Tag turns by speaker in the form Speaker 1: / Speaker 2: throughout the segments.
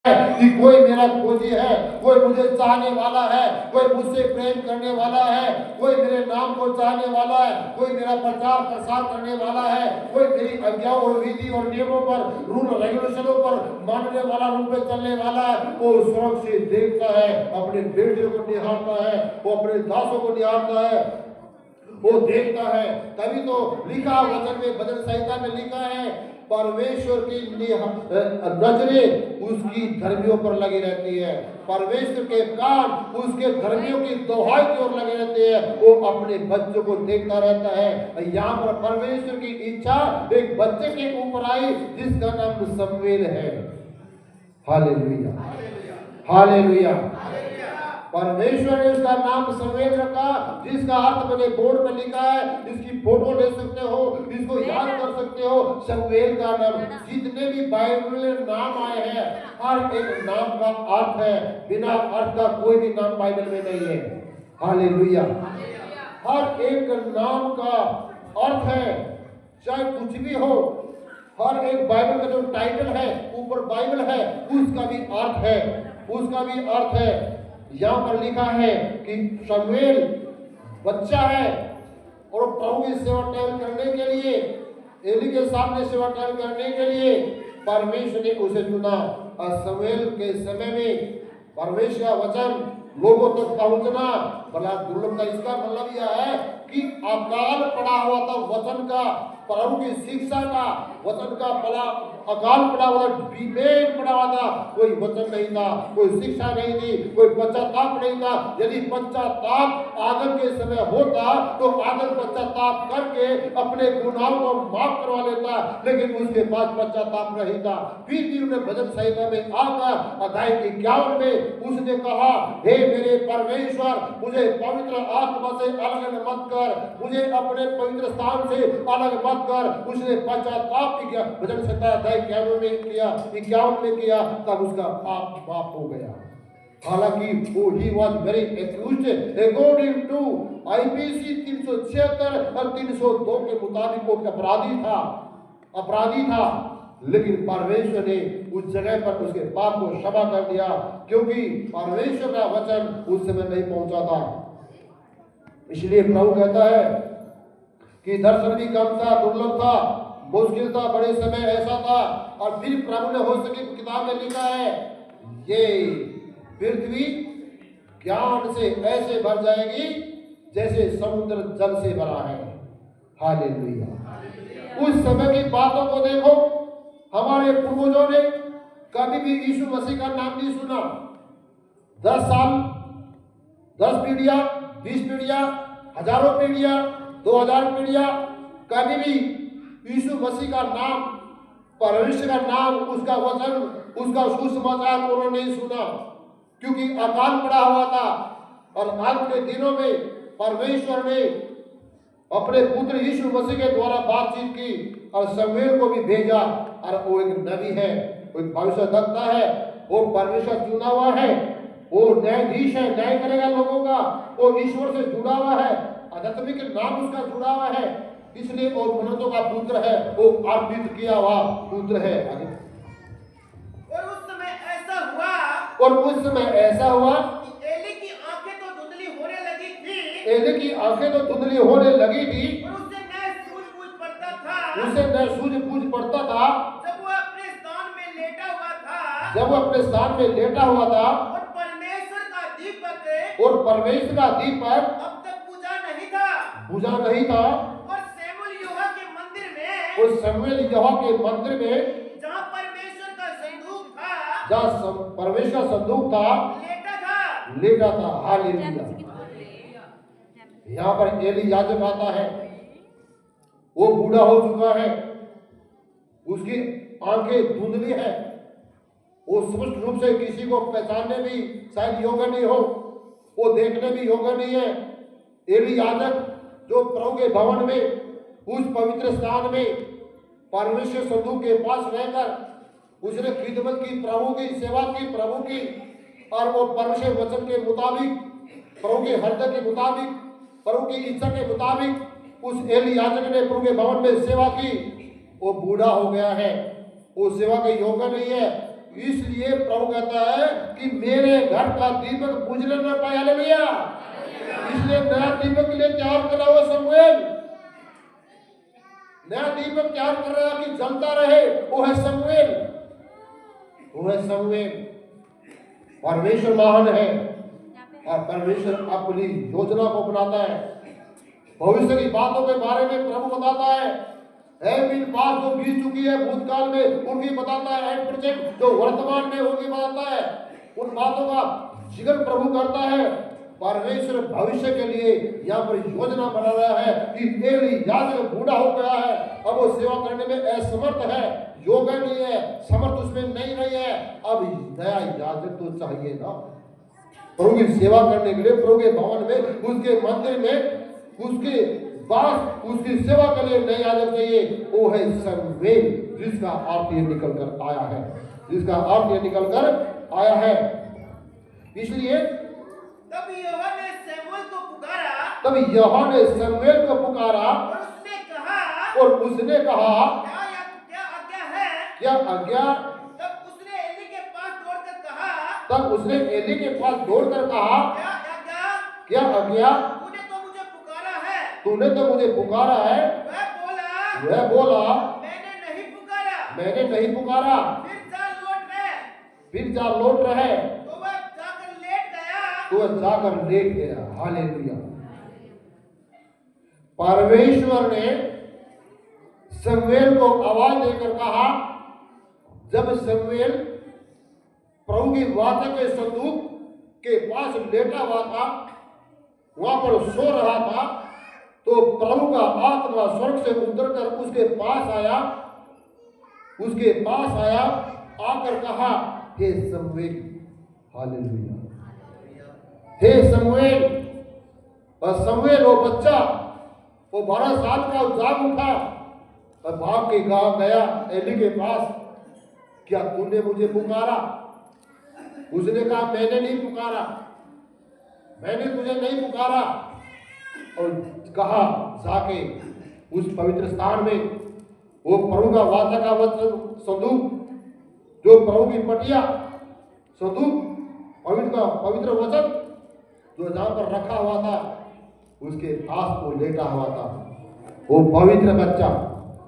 Speaker 1: कि कोई मेरा खोजी है, कोई मुझे चाहने वाला है, कोई मुझसे प्रेम करने वाला है, कोई मेरे नाम को चाहने वाला है, कोई मेरा प्रचार प्रसार करने वाला है, कोई मेरी आज्ञाओं और विधि और नियमों पर, रूल रेगुलेशनों पर मानने वाला, रूप में चलने वाला है। वो स्वर्ग से देखता है, अपने बेटे को निहारता है, वो अपने दासों को निहारता है, वो देखता है। तभी तो लिखा वचन में, भजन संहिता में लिखा है, परमेश्वर की नजरें उसकी धर्मियों पर लगी रहती है, परमेश्वर के कान उसके धर्मियों की दोहाई की ओर लगे रहते हैं। वो अपने बच्चों को देखता रहता है। यहाँ पर परमेश्वर की इच्छा एक बच्चे के ऊपर आई जिसका नाम शमूएल है। Hallelujah, hallelujah. परमेश्वर ने उसका नाम शमूएल रखा, जिसका अर्थ मैंने बोर्ड में लिखा है, इसकी फोटो ले सकते हो, इसको याद कर सकते हो। शमूएल का नाम, जितने भी बाइबल में नाम आए हैं, हर एक नाम का अर्थ है। बिना अर्थ का कोई भी नाम बाइबल में नहीं है। हालेलुया। हर एक नाम का अर्थ है, चाहे कुछ भी हो। हर एक बाइबल का जो टाइटल है, ऊपर बाइबल है, उसका भी अर्थ है, उसका भी अर्थ है। यहाँ पर लिखा है कि शमूएल बच्चा है और प्रभु की सेवा टहल करने के लिए, एली के सामने सेवा टहल करने के लिए परमेश्वर ने उसे चुना। और शमूएल के समय में परमेश्वर का वचन लोगों तक पहुंचना बड़ा दुर्लभ था। इसका मतलब यह है कि अकाल पड़ा हुआ था वचन का, प्रभु की शिक्षा का, वचन का बड़ा अकाल पड़ा हुआ था, बीमेन पड़ा हुआ था। कोई वचन नहीं था, कोई शिक्षा नहीं थी, कोई पश्चाताप नहीं था। यदि पश्चाताप आदम के समय होता तो आदम पश्चाताप करके अपने गुनाहों को माफ करवा लेता, लेकिन उसके पास पश्चाताप नहीं था। फिर भी उन्हें भजन संहिता में आकर अध्याय 51 में उसने कहा, हे मेरे परमेश्वर, मुझे पवित्र आत्मा से अलग मत कर, मुझे अपने पवित्र स्थान से अलग मत कर। उसने पश्चाताप किया, भजन संहिता अध्याय 51 में किया, तब उसका पाप माफ हो गया। हालांकि वो ही was very accused according to IPC 376 और 302 के मुताबिक वो अपराधी था, लेकिन परमेश्वर ने उस जगह पर उसके पाप को क्षमा कर दिया, क्योंकि परमेश्वर का वचन उस समय नहीं पहुंचा था। इसलिए प्रभु कहता है कि दर्शन भी कम था, दुर्लभ था, मुश्किल था, बड़े समय ऐसा था। और फिर प्रभु ने हो सके किताब में लिखा है, ये पृथ्वी ज्ञान से ऐसे भर जाएगी जैसे समुद्र जल से भरा है। हालेलुया। उस समय की बातों को देखो, हमारे पूर्वजों ने कभी भी यीशु मसीह का नाम नहीं सुना। 10 साल, 10 पीढ़ियां, 20 पीढ़ियां, हजारों पीढ़ियां, 2000 पीढ़ियां, कभी भी यीशु मसीह का नाम, परमेश्वर का नाम, उसका वचन, उसका सुसमाचार उन्होंने नहीं सुना, क्योंकि अकाल पड़ा हुआ था। और अंत के दिनों में परमेश्वर ने अपने पुत्र यीशु मसीह के द्वारा बातचीत की और शमूएल को भी भेजा। और वो एक नबी है, वो एक भविष्यद्वक्ता है, वो परमेश्वर चुना हुआ है, वो न्यायाधीश है, न्याय करेगा लोगों का, वो ईश्वर से जुड़ा हुआ है, आध्यात्मिक नाम उसका जुड़ा हुआ है, इसलिए वो उन्नतों का पुत्र है, वो अर्पित किया हुआ पुत्र है। आगे
Speaker 2: और उस समय ऐसा हुआ कि एली की आंखें तो धुंधली होने लगी थी,
Speaker 1: एली की आंखें तो धुंधली होने लगी थी,
Speaker 2: और उसे न सूझबूझ पड़ता था,
Speaker 1: उसे न सूझबूझ पड़ता था,
Speaker 2: जब वो अपने स्थान में लेटा हुआ था,
Speaker 1: जब वो अपने स्थान में लेटा हुआ था,
Speaker 2: और परमेश्वर का दीपक अब तक बुझा नहीं था, और शमूएल यहोवा के मंदिर में,
Speaker 1: उस शमूएल यहोवा के मंदिर में,
Speaker 2: जहाँ परमेश्वर का
Speaker 1: संदूक था, लेटा था। हालेलुया। यहाँ पर एली याजक आता है, वो बूढ़ा हो चुका है, उसकी आंखें धुंधली है, वो स्पष्ट रूप से किसी को पहचानने भी शायद योग्य नहीं हो, वो देखने भी योग्य नहीं है। एली याजक जो प्रभु के भवन में, उस पवित्र स्थान में परमेश्वर संदूक के पास रहकर उसने खिदमत की, प्रभु की सेवा की, प्रभु की, और वो परमेश्वर वचन के मुताबिक, प्रभु के हृदय के मुताबिक, प्रभु की इच्छा के मुताबिक उस एली याजक ने प्रभु के भवन में सेवा की। वो बूढ़ा हो गया है, वो सेवा के योग्य नहीं है। इसलिए प्रभु कहता है कि मेरे घर का दीपक बुझने न पाए। हालेलुया। इसलिए नया दीपक के लिए तैयार कर रहा हो समूएल, नया दीपक तैयार कर रहा कि जलता रहे, वो है समूएल, वो है समूएल। परमेश्वर महान है और परमेश्वर अपनी योजना को बनाता है। भविष्य की बातों के बारे में प्रभु बताता है, बात जो बीत चुकी है भूतकाल में उनकी बताता है, एट प्रेजेंट जो वर्तमान में उनकी बताता है, उन बातों का जिक्र प्रभु करता है। परमेश्वर भविष्य के लिए यहाँ पर योजना बना रहा है कि एली याजक बूढ़ा हो गया है, अब वो सेवा करने में असमर्थ है, योग्य नहीं है, समर्थ उसमें नहीं रही है, अब नया याजक तो चाहिए ना प्रभु की सेवा करने के लिए, प्रभु के भवन में, उसके मंदिर में, उसके पास उसकी सेवा के लिए नया याजक चाहिए। वो है समूएल, जिसका अर्थ ये निकल कर आया है, जिसका अर्थ ये निकल कर आया है। इसलिए
Speaker 2: तब यहोवा ने शमूएल को पुकारा,
Speaker 1: तब यहोवा ने शमूएल को पुकारा
Speaker 2: और उसने कहा, क्या आज्ञा है,
Speaker 1: क्या आज्ञा।
Speaker 2: तब उसने एली के पास दौड़कर कहा, क्या आज्ञा,
Speaker 1: तूने तो मुझे पुकारा है। वह बोला मैंने नहीं पुकारा। फिर जा लौट रहे।
Speaker 2: तो वह
Speaker 1: जाकर लेट गया। हालेलुया। परमेश्वर ने शमूएल को आवाज देकर कहा, जब शमूएल प्रभु की वाचा के संदूक के पास लेटा हुआ था, वहां पर सो रहा था, तो प्रभु का आत्मा स्वर्ग से उतरकर उसके पास आया, आकर कहा, हे शमूएल। हालेलुया। हे शमूएल। और शमूएल वो बच्चा, वो 12 साल का जाग उठा और भाग के गांव गया एली के पास। क्या तूने मुझे पुकारा? उसने कहा, मैंने नहीं पुकारा, मैंने तुझे नहीं पुकारा। और कहा, जाके उस पवित्र स्थान में वो प्रभु का वाचा का वचन संदूक, जो प्रभु की पटिया संदूक, पवित्र वचन जो जहां पर रखा हुआ था, उसके पास वो लेटा हुआ था। वो पवित्र बच्चा,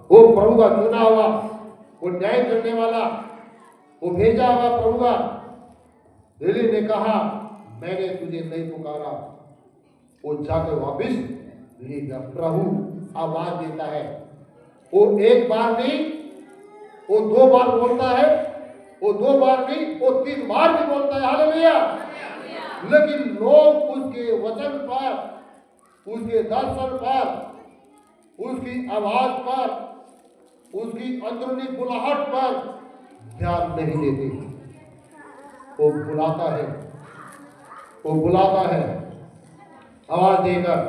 Speaker 1: वो प्रभु का चुना हुआ, वो न्याय करने वाला, वो भेजा हुआ प्रभु का। एली ने कहा, मैंने तुझे नहीं पुकारा। वो जाकर वापिस ले गया। प्रभु आवाज देता है, वो एक बार नहीं, वो 2 बार बोलता है, वो 2 बार नहीं, वो 3 बार भी बोलता है। हालेलुया। लेकिन लोग उसके वचन पर, उसके दर्शन पर, उसकी आवाज पर, उसकी अंदरूनी बुलाहट पर ध्यान नहीं देते। वो बुलाता है, वो बुलाता है आवाज देकर।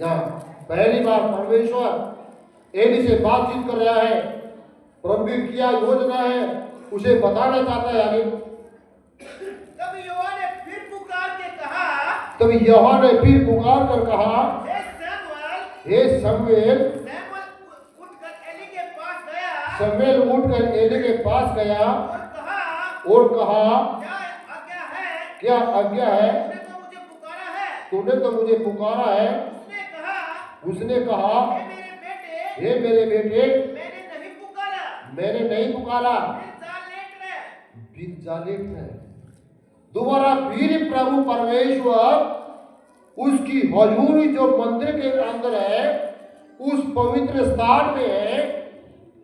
Speaker 1: यहाँ पहली बार परमेश्वर एली से बातचीत कर रहा है, प्रभु की क्या योजना है उसे बताना चाहता है आगे।
Speaker 2: तब यहोवा ने फिर पुकार कर कहा,
Speaker 1: हे शमूएल। शमूएल उठकर एली के पास गया और कहा, क्या आज्ञा है, तूने तो मुझे पुकारा है। उसने कहा, हे मेरे बेटे, मैंने नहीं पुकारा। फिर जा लेट रहे। दोबारा फिर प्रभु परमेश्वर उसकी हजूरी जो मंदिर के अंदर है, उस पवित्र स्थान में है,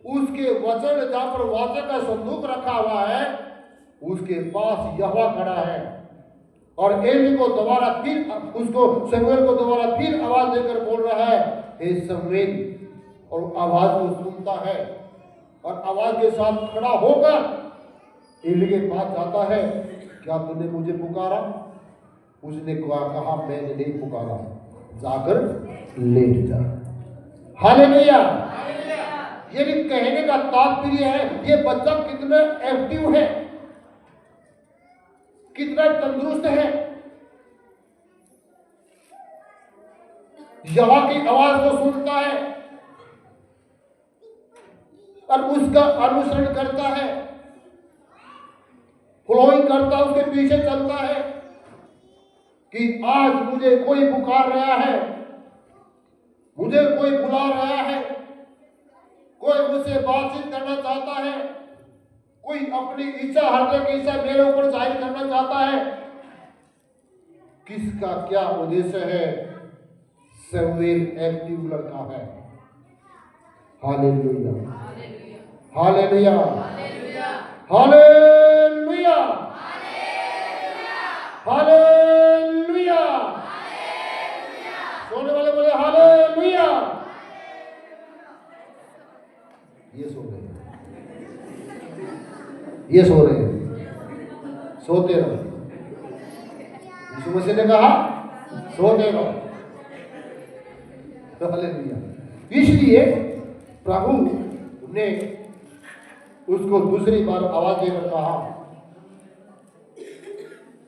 Speaker 1: उसके वचन जहां पर वाचा का संदूक रखा हुआ है, उसके पास यहोवा खड़ा है। और एली को दोबारा फिर, उसको शमूएल को दोबारा फिर आवाज देकर बोल रहा है, हे शमूएल। और आवाज को सुनता है और आवाज के साथ खड़ा होकर एली के पास जाता है, क्या तूने मुझे पुकारा? उसने कहा, मैंने नहीं पुकारा, जाकर लेट जा। हालेलुया। ये भी कहने का तात्पर्य है, ये बच्चा कितना एक्टिव है, कितना तंदुरुस्त है। यहोवा की आवाज को सुनता है और उसका अनुसरण करता है। फ्लोइंग करता, उसके पीछे चलता है कि आज मुझे कोई पुकार रहा है, मुझे कोई बुला रहा है, कोई मुझसे बातचीत करना चाहता है, कोई अपनी इच्छा, हृदय की इच्छा मेरे ऊपर जाहिर करना चाहता है। किसका क्या उद्देश्य है? शमूएल एक्टिव लड़का है। Hallelujah, hallelujah, hallelujah, hallelujah. सोने वाले बोले हालेलुया। ये सो रहे हैं, ये सो रहे हैं, सोते रहो। यीशु मसीह ने कहा सोते रहो। हालेलुया। इसलिए प्रभु ने उसको दूसरी बार आवाज देकर कहा,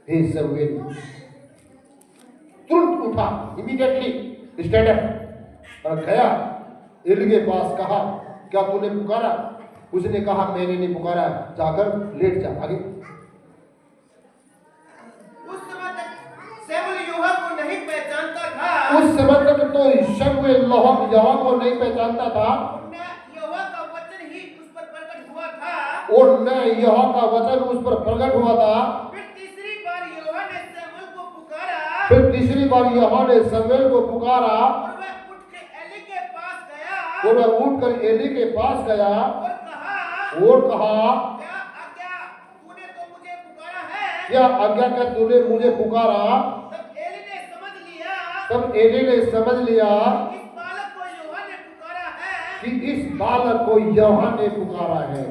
Speaker 1: हे शमूएल। तुरंत उठा, इमीडिएटली स्टैंड अप और गया एली के पास। कहा, क्या तूने पुकारा? उसने कहा, मैंने नहीं पुकारा, जाकर लेट जा। आगे उस समय तक तो शमूएल यहोवा को नहीं पहचानता था,
Speaker 2: यहोवा का वचन ही उस पर प्रकट हुआ था,
Speaker 1: और न यहोवा का वचन उस पर प्रकट हुआ था।
Speaker 2: फिर तीसरी बार यहोवा ने शमूएल को पुकारा,
Speaker 1: फिर तीसरी बार यहोवा ने शमूएल को पुकारा,
Speaker 2: और वह उठकर एली के पास गया,
Speaker 1: और वह उठकर एली के पास गया
Speaker 2: और कहा, क्या आज्ञा तूने तो मुझे पुकारा है?
Speaker 1: क्या आज्ञा क्या तूने मुझे पुकारा?
Speaker 2: तब एली ने समझ लिया
Speaker 1: तब एली ने समझ लिया
Speaker 2: इस बालक को यहोवा
Speaker 1: कि इस बालक को यहोवा
Speaker 2: ने पुकारा है।
Speaker 1: ने पुकारा है।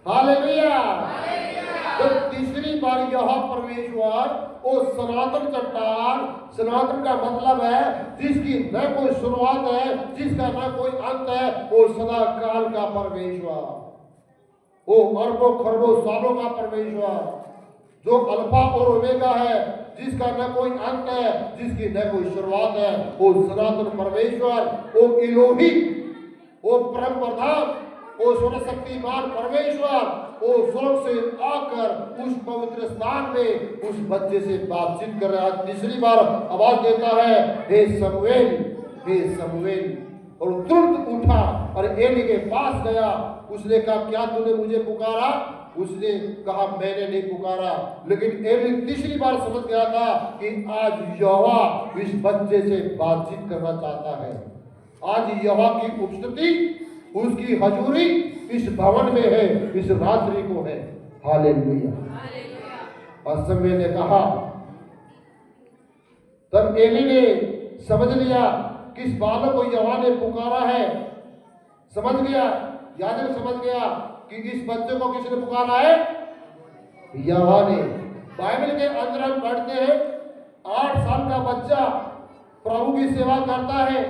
Speaker 1: हालेलुया। जब तीसरी बार यहोवा परमेश्वर वो सनातन चट्टान, सनातन का मतलब है जिसकी न कोई शुरुआत है, जिसका न कोई अंत है, वो सदा काल का परमेश्वर, वो अरबों खरबों सालों का परमेश्वर, जो अल्फा और ओमेगा है, जिसका न कोई अंत है, जिसकी न कोई शुरुआत है, वो सनातन परमेश्वर, वो इलोही, वो परम प्रधान, वो सर्वशक्तिमान परमेश्वर, वो स्वर्ग से आकर उस पवित्र स्थान में उस बच्चे से बातचीत कर रहा है। तीसरी बार आवाज देता है, हे शमूएल, हे शमूएल। और तुरंत उठा और एली के पास गया। उसने कहा, क्या तूने मुझे पुकारा? उसने कहा, मैंने नहीं पुकारा। लेकिन एली तीसरी बार समझ गया था कि आज यहोवा इस बच्चे से बातचीत करना चाहता है। आज यहोवा की उपस्थिति, उसकी हजूरी इस भवन में है, इस रात्रि को है। हालेलुया। और शमूएल ने कहा, तब एली ने समझ लिया किस बालक को यहोवा ने पुकारा है। समझ गया, याजक समझ गया कि इस बच्चे को किसने पुकारा है? यहोवा ने। बाइबल के अंदर हम पढ़ते हैं 8 साल का बच्चा प्रभु की सेवा करता है,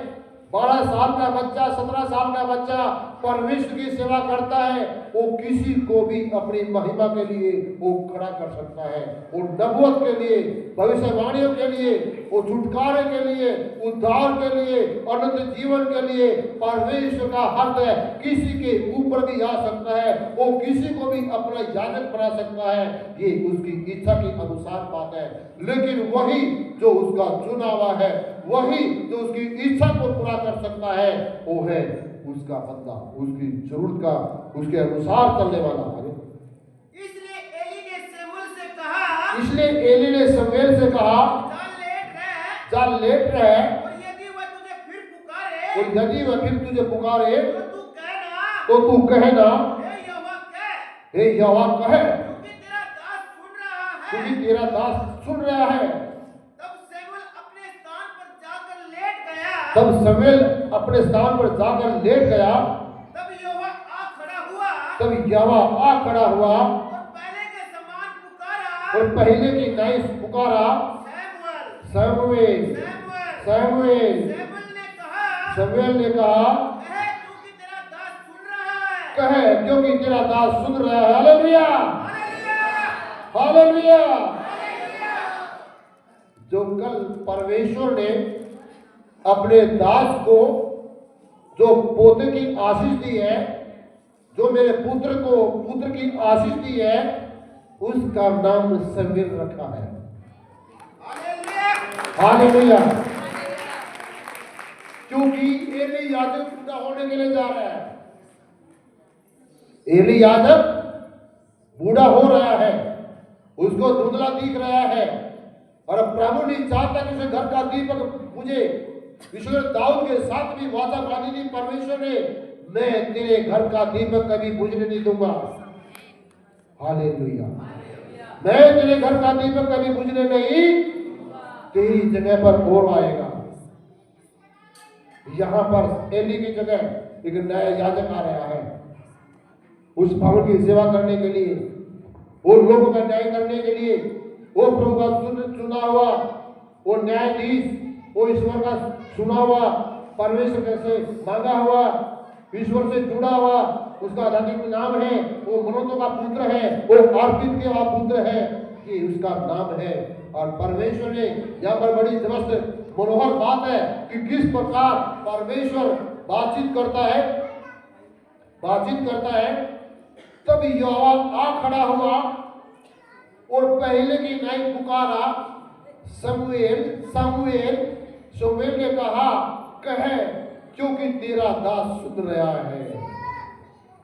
Speaker 1: 12 साल का बच्चा, 17 साल का बच्चा परमेश्वर की सेवा करता है। वो किसी को भी अपनी महिमा के लिए वो खड़ा कर सकता है। वो नबूवत के लिए, भविष्यवाणियों के लिए, वो छुटकारे के लिए, उद्धार के लिए, अनंत जीवन के लिए परमेश्वर का हक है। किसी के ऊपर भी आ सकता है, वो किसी को भी अपना याजक बना सकता है। ये उसकी इच्छा के अनुसार बात है। लेकिन वही जो उसका चुना हुआ है, वही जो उसकी इच्छा को पूरा कर सकता है, वो है उसका बंदा, उसकी जरूरत का, उसके अनुसार चलने वाला है।
Speaker 2: इसलिए एली ने शमूएल से कहा,
Speaker 1: चल लेट रहे,
Speaker 2: और यदि वह तुझे फिर पुकारे,
Speaker 1: और यदि वह फिर तुझे पुकारे,
Speaker 2: तो तू कहना,
Speaker 1: हे यहोवा कहे,
Speaker 2: क्योंकि तेरा दास सुन रहा है।
Speaker 1: क्योंकि तेरा दास सुन रहा है।
Speaker 2: तब शमूएल अपने स्थान पर जाकर लेट गया।
Speaker 1: तब शमूएल अपने स्थान पर जाकर लेट गया।
Speaker 2: तब यहोवा आ खड़ा हुआ,
Speaker 1: तब यहोवा आ खड़ा हुआ
Speaker 2: और पहले के समान पुकारा,
Speaker 1: और पहले की नाई पुकारा,
Speaker 2: शमूएल,
Speaker 1: शमूएल,
Speaker 2: शमूएल।
Speaker 1: शमूएल।
Speaker 2: शमूएल
Speaker 1: शमूएल
Speaker 2: ने कहा,
Speaker 1: ने कहा,
Speaker 2: क्योंकि तेरा दास सुन रहा है।
Speaker 1: कहे क्योंकि तेरा दास सुन रहा है। Hallelujah,
Speaker 2: hallelujah,
Speaker 1: hallelujah.
Speaker 2: हालेलुया।
Speaker 1: जो कल परमेश्वर ने अपने दास को जो पोते की आशीष दी है, जो मेरे पुत्र को पुत्र की आशीष दी है, उसका नाम शमूएल रखा है।
Speaker 2: हालेलुया।
Speaker 1: हालेलुया। क्योंकि एली याजक पूरा होने के लिए जा रहा है। एली याजक बूढ़ा हो रहा है, उसको धुंधला दिख रहा है, और प्रभु ने चाहता कि उसे घर का दीपक बुझे। ईश्वर दाऊद के साथ भी वादा बांधी थी परमेश्वर ने, मैं तेरे घर का दीपक कभी बुझने नहीं दूंगा। हालेलुया। मैं तेरे घर का दीपक कभी बुझने नहीं, तेरी जगह पर और आएगा। यहां पर एली की जगह एक नया याजक आ रहा है, उस भवन की सेवा करने के लिए, उन लोगों का न्याय करने के लिए। वो प्रभु का चुना हुआ, वो न्यायाधीश, वो ईश्वर का चुना हुआ, परमेश्वर से मांगा हुआ, ईश्वर से जुड़ा हुआ, उसका अधिक नाम है, वो मनोतो का पुत्र है, वो अर्पित के पुत्र है, ये उसका नाम है। और परमेश्वर ने यहाँ पर बड़ी जबरदस्त मनोहर बात है कि किस प्रकार परमेश्वर बातचीत करता है। तब यहोवा आ खड़ा हुआ और पहले की नाई पुकारा, शमूएल शमूएल। शमूएल ने कहा, कहे, क्योंकि तेरा दास सुन रहा है।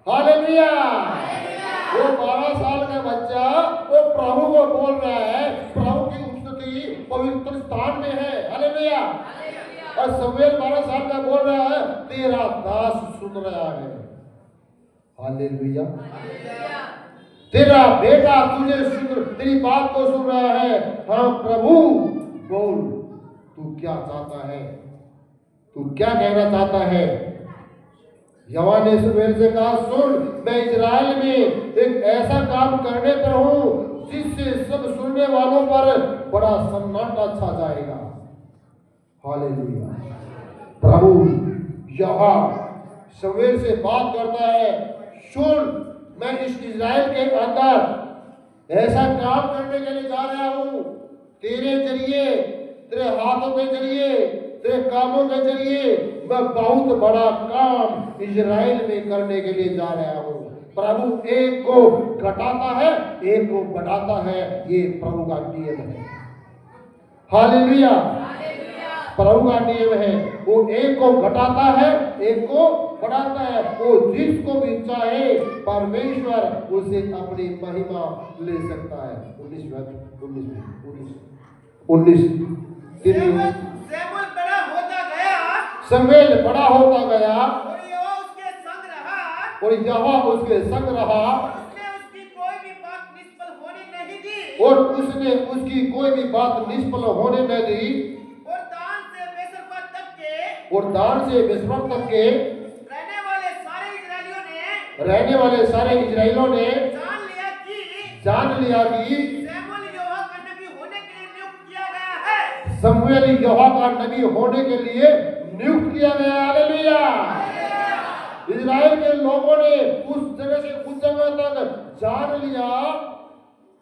Speaker 1: हालेलुया। वो 12 साल का बच्चा वो प्रभु को बोल रहा है, प्रभु की उपस्थिति पवित्र स्थान में है। हालेलुया। और शमूएल 12 साल का बोल रहा है, तेरा दास सुन रहा है। हालेलुया। तेरा बेटा तुझे तेरी बात को सुन रहा है। हाँ प्रभु, बोल, तू क्या चाहता है, तू क्या कहना चाहता है। यहोवा ने शमूएल से कहा, सुन, मैं इजराइल में एक ऐसा काम करने पर हूं जिससे सब सुनने वालों पर बड़ा सन्नाटा छा जाएगा। हालेलुया। प्रभु यहोवा शमूएल से बात करता है, सुन, मैं इस इजराइल के अंदर ऐसा काम करने के लिए जा रहा हूं, तेरे जरिए, तेरे हाथों के जरिए, तेरे कामों के जरिए मैं बहुत बड़ा काम इजराइल में करने के लिए जा रहा हूं। प्रभु एक को घटाता है, एक को बढ़ाता है, ये प्रभु का नियम है। हालेलुया। प्रभु का नियम है, वो एक को घटाता है, एक को बढ़ाता है। वो जिसको भी चाहे परमेश्वर उसे अपनी महिमा ले सकता है। 19 शमूएल बड़ा होता गया
Speaker 2: और यहोवा उसके संग रहा,
Speaker 1: और यहोवा उसके संग रहा,
Speaker 2: उसने उसकी कोई भी बात निष्फल होने नहीं दी,
Speaker 1: और उसने उसकी कोई भी बात निष्फल होने न दी।
Speaker 2: और दान से बेसरपा तक के
Speaker 1: रहने वाले सारे इजराइलियों ने
Speaker 2: जान लिया कि
Speaker 1: शमूएल यहोवा का नबी होने के लिए नियुक्त किया गया। हालेलुया। इजराइल के लोगों ने उस जगह से उस जगह तक जान लिया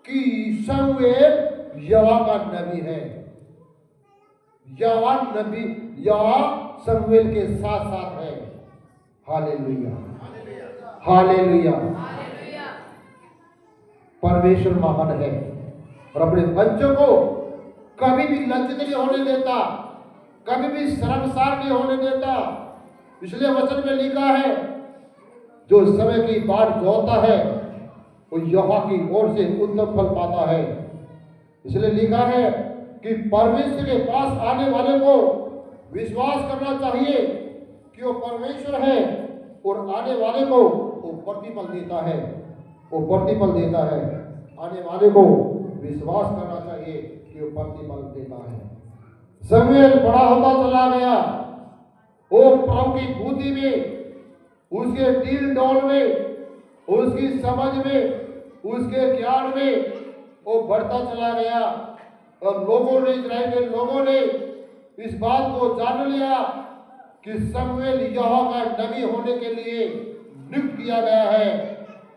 Speaker 1: कि शमूएल यहोवा का नबी है। यहोवा शमूएल के साथ साथ है। हालेलुया। हालेलुया। परमेश्वर महान है और अपने बच्चों को कभी भी लज्जित नहीं होने देता, कभी भी शर्मसार नहीं होने देता। इसलिए वचन में लिखा है, जो समय की बाट जोता है वो यहोवा की ओर से उत्तम फल पाता है। इसलिए लिखा है कि परमेश्वर के पास आने वाले को विश्वास करना चाहिए कि वो परमेश्वर है, और आने वाले को वो प्रतिफल देता है, वो प्रतिफल देता है। आने वाले को विश्वास करना चाहिए कि वो प्रतिफल देता है। शमूएल बड़ा होता चला गया, वो प्रभु की बुद्धि में, उसके दिल डोल में, उसकी समझ में, उसके ज्ञान में वो बढ़ता चला गया। और लोगों ने, इजराइल के लोगों ने इस बात को जान लिया कि शमूएल यहोवा का नबी होने के लिए नियुक्त किया गया है।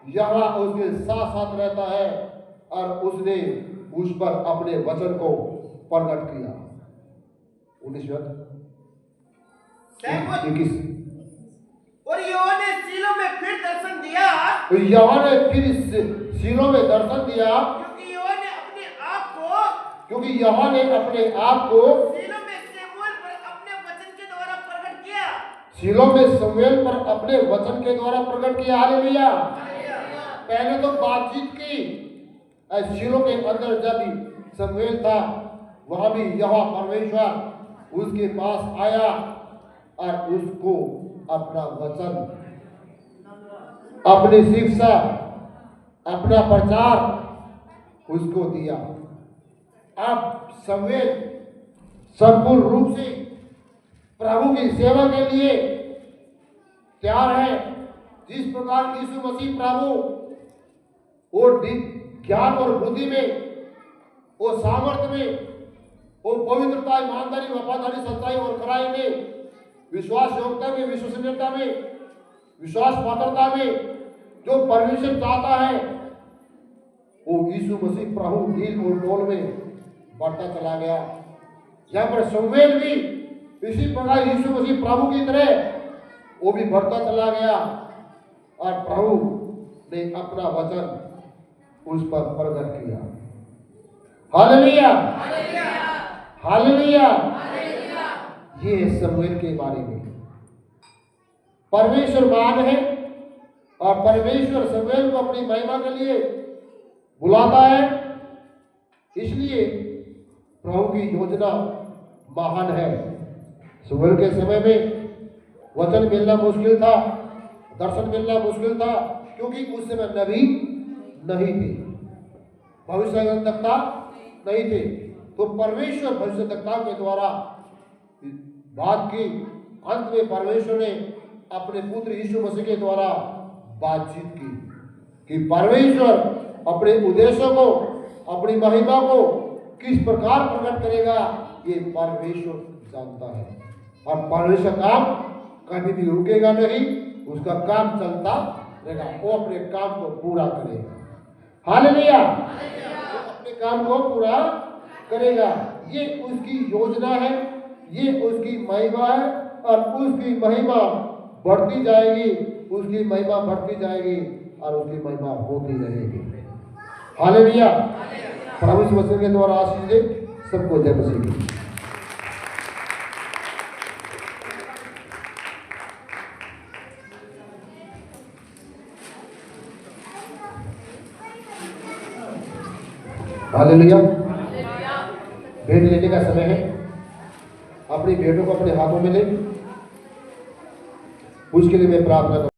Speaker 1: यहोवा उसके साथ साथ रहता है और उसने उस पर अपने वचन को प्रकट किया। 19
Speaker 2: और यहोवा ने शीलो में फिर दर्शन दिया,
Speaker 1: यहोवा ने फिर शीलो में दर्शन दिया,
Speaker 2: क्योंकि यहोवा ने अपने आप को
Speaker 1: क्योंकि यहोवा ने अपने आप को
Speaker 2: शीलो में शमूएल पर अपने वचन के द्वारा प्रकट किया।
Speaker 1: शीलो में शमूएल पर अपने वचन के द्वारा प्रकट किया। हालेलुया। पहले तो बातचीत की, शीलो के अंदर जब भी शमूएल था वहां भी यहोवा परमेश्वर उसके पास आया और उसको अपना वचन, अपनी शिक्षा, अपना प्रचार उसको दिया। अब शमूएल संपूर्ण रूप से प्रभु की सेवा के लिए तैयार है। जिस प्रकार यीशु मसीह प्रभु और ज्ञान और बुद्धि में, वो सामर्थ्य में, वो पवित्रता, ईमानदारी, वफादारी, सच्चाई और खराई में, विश्वास योग्यता में, विश्वसनीयता में, विश्वास पात्रता में जो परमेश्वर चाहता है, वो यीशु मसीह प्रभु दिल और टोल में बढ़ता चला गया। यहाँ पर शमूएल भी इसी प्रकार यीशु मसीह प्रभु की तरह वो भी बढ़ता चला गया और प्रभु ने अपना वचन उस पर प्रकट किया। Hallelujah, hallelujah. ये है शमूएल के बारे में। परमेश्वर महान है और परमेश्वर शमूएल को अपनी महिमा के लिए बुलाता है, इसलिए प्रभु की योजना महान है। शमूएल के समय में वचन मिलना मुश्किल था, दर्शन मिलना मुश्किल था, क्योंकि उस समय नबी नहीं थे, भविष्यद्वक्ता नहीं थे। तो परमेश्वर भविष्यद्वक्ता के द्वारा बात की। अंत में परमेश्वर ने अपने पुत्र यीशु मसीह के द्वारा बातचीत की कि परमेश्वर अपने उद्देश्यों को, अपनी महिमा को किस प्रकार प्रकट करेगा, ये परमेश्वर जानता है। और परमेश्वर काम कभी भी रुकेगा नहीं, उसका काम चलता रहेगा, वो अपने काम को पूरा करेगा। हालेलुया, वो अपने काम को पूरा करेगा। ये उसकी योजना है, ये उसकी महिमा है और उसकी महिमा बढ़ती जाएगी, उसकी महिमा बढ़ती जाएगी और उसकी महिमा होती रहेगी। हालेलुया। प्रभु इस वचन के द्वारा आशीष दे सबको। जय मसीह की। हालेलुया। भेंट लेने का समय है। अपनी भेंटों को अपने हाथों में ले, उसके लिए मैं प्रार्थना